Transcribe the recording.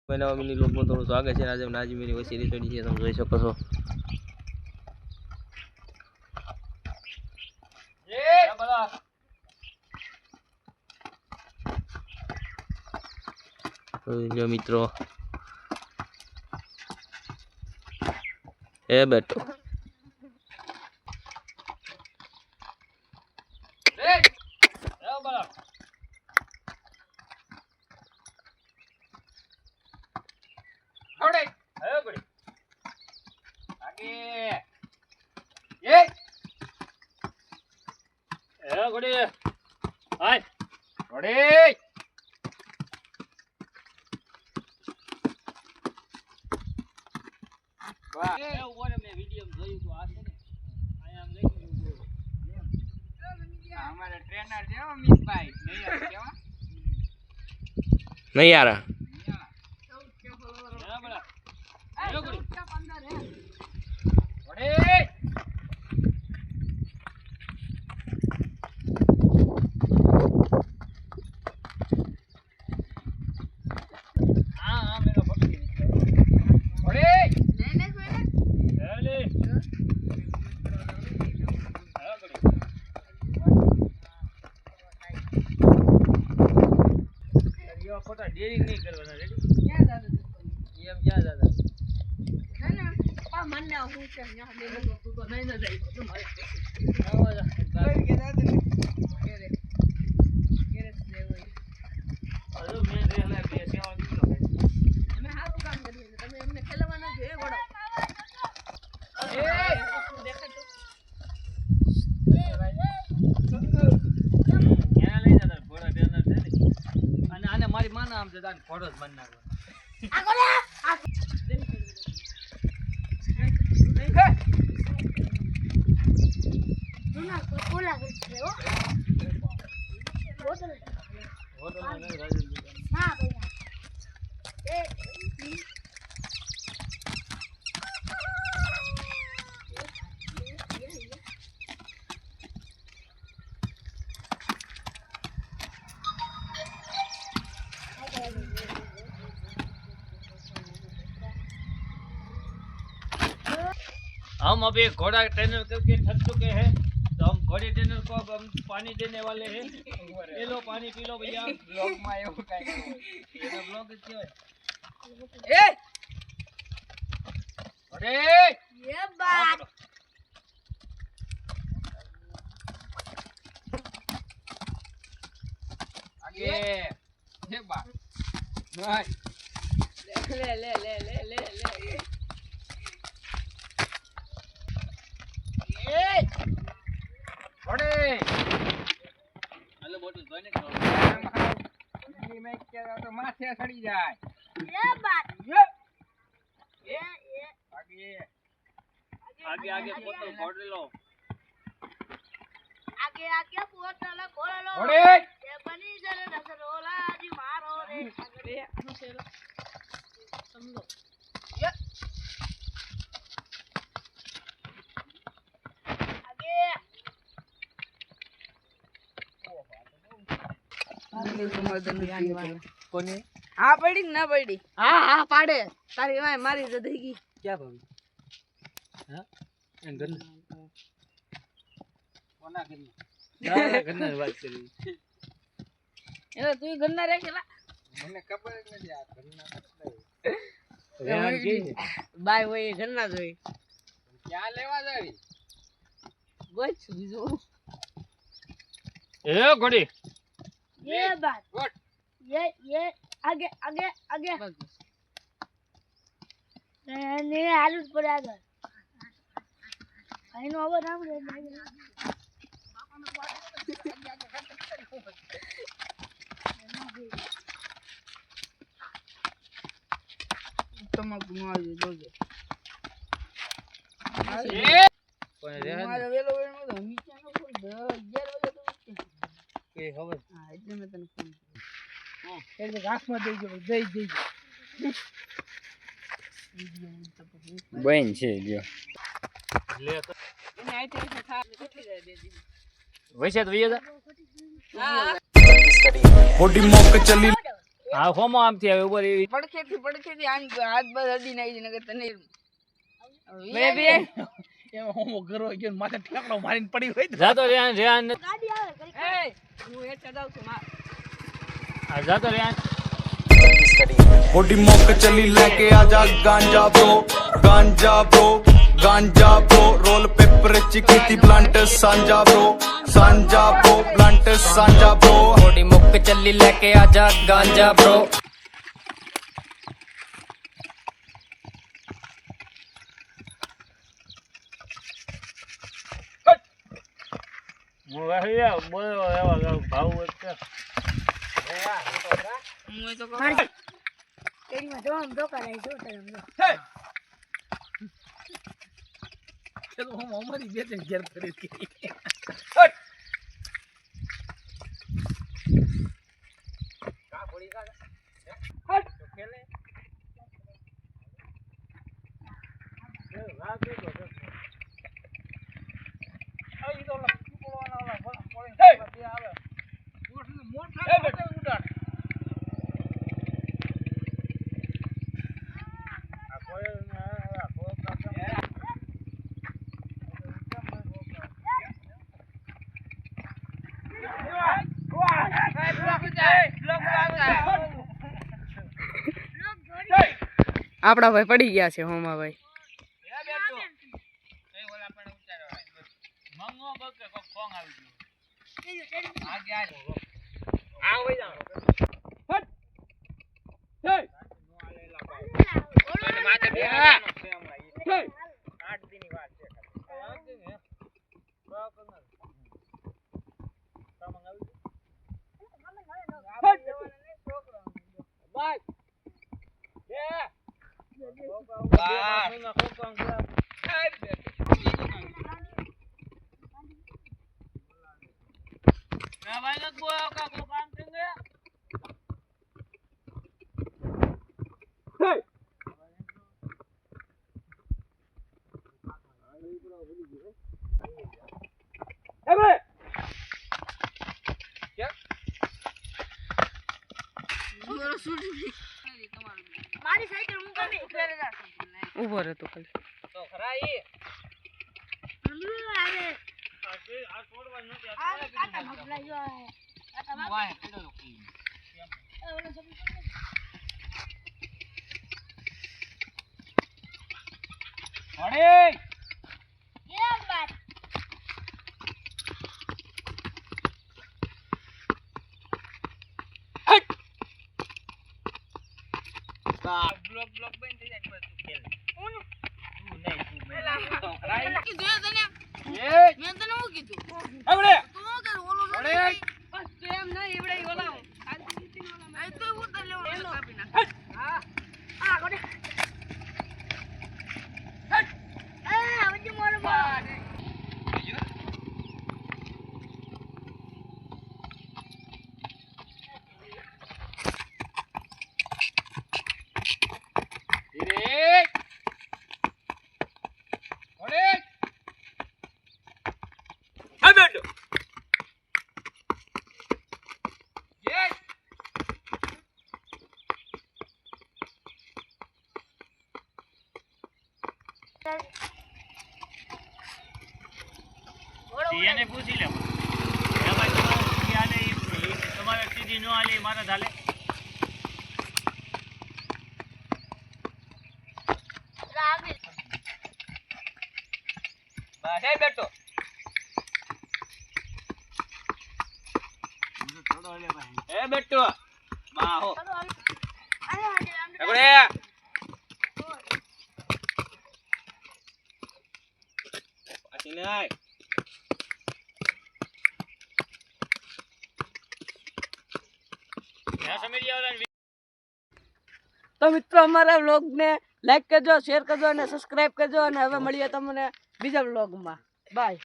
નવા મિની લોકમાં થોડું સ્વાગત છે. આજે નાજીમીની વસી રીતોડી છે, તમે જોઈ શકો છો. જો મિત્રો એ બેઠો नहीं आ रहा. खोटा डेरिंग नहीं करवाना. रेडी क्या दादा ये हम क्या दादा ना ना पा मन ना हूं के यहां ले लो तू तो नहीं ना जाई तो मारे आवाज के दादा के रे दे वही अरे मैं रे ले पे सेवा दी लो मैं हारू काम कर ले તમે એમને ખેલવાના છે ગોડો એ દેખ તો ન્યા લઈ જા ઘોડા ટ્રેનર છે ને અને આને મારી માના આમ જદાન ઘોડો જ બન નાખો આ ગોડા આ તુના કોલા કરે હો હોટલ નહીં રાજન ના ભૈયા हम अभी घोड़ा ट्रेनर करके थक चुके हैं, तो हम घोड़े ट्रेनर को अब हम पानी देने वाले हैं. ये लो पानी पी लो भैया. ब्लॉग में आयो काई ये तो ब्लॉग क्यों है ए अरे ये बात आगे ये बात नहीं ले ले ले ले ले ले घोड़े हेलो बोतल જોઈને કરો મે કે તો માથે સડી જાય ये बात ये आगे आगे आगे बोतल फोड़ लो आगे आगे बोतल फोड़ लो घोड़े ये बनी जरे नसरोला जी मारो रे अरे नसरो समझो ये कोने हां पड़ी ना पड़ी हां हां पाड़े तारी वाय मारी जदेगी क्या भाभी हां गन कोना गन बात करी ए तू गन्ना रे केला મને ખબર જ નથી આ ગન્ના રેવાન કે બાય હોય ગન્ના જોઈ ક્યાં લેવા જાવી ગોચ બીજો ए घोड़ी ये बात गुड ये आगे आगे आगे ने आलू पर आगे आई नो अब नाम रे तुम घुमा दो ये कोई रे मारे वेलो वेलो तो नीचे नो कोई 11 वागे तो के खबर हां એટલે મે તને ફોન કર્યો એટલે ઘાસમાં દેજો દેજો બેન છે લ્યો લે તો એને આઈતે થા કેટલી જાય દેજી વૈસે તો વૈયા હા મોટી મોક ચલી હા હોમો આમથી આવે ઉપર એવી પડખેથી આમ હાથ બાદ અડી નાખી નગર તને એમાં હોમો કરો કે માથે ઠેકડો મારીને પડી હોય તો જાતો રેહાન ગાડી આવે હું એ ચડાવ છું આ જાતો રેહાન बॉडी मॉक चली लेके आजा गांजा ब्रो रोल पेपर चिकी प्लांट सांजा ब्रो प्लांट सांजा ब्रो बॉडी मॉक चली लेके आजा गांजा ब्रो બોલો એવા ભાવ વધશે હું તો તેરીમાં જો આમ ધોકા રહી જો તરમ ચલો હું અમારી બે ત્રણ ઘેર ફરી કે કા પડી કા હટ તો ખેલે એ રાત દે તો આ ઈ તો બોલવાના ઓલા પોળી આવે મોટ ઉડાડ આપડા ભાઈ પડી ગયા છે હોમા ભાઈ મારી સાયકલ હું ગમે ઉભો રહે તો ખાલી તો ખરા ઈ આવે આ છોડવા નથી આ કાકા મગલા જો કાકા વાય પેડો કી અરે કેમ બાત બ્લોક બંધ થઈ જાય પછી ખેલ હું તું નહીં તું મેં તો કીધું ખરા તને એ મેં તને શું કીધું આવડે તું શું કર ઓલો અરે બસ તું એમ નહીં એવડે ઓલા આ તો હું તને લેવાનો કાપી નાખ આ કોને આ વચ્ચે મોરો બા ધીરે ઓડે આ બેઠો યે એને પૂછી લે ભાઈ તમારે આલે તમારે સીધી નો આલે મારા ધાલે બસ એ બેઠો એ બેઠો બાહો એગડે પાછી નહીં તો મિત્રો અમારા વ્લોગ ને લાઈક કરજો શેર કરજો અને સબસ્ક્રાઇબ કરજો અને હવે મળીએ તમને બીજા વ્લોગમાં બાય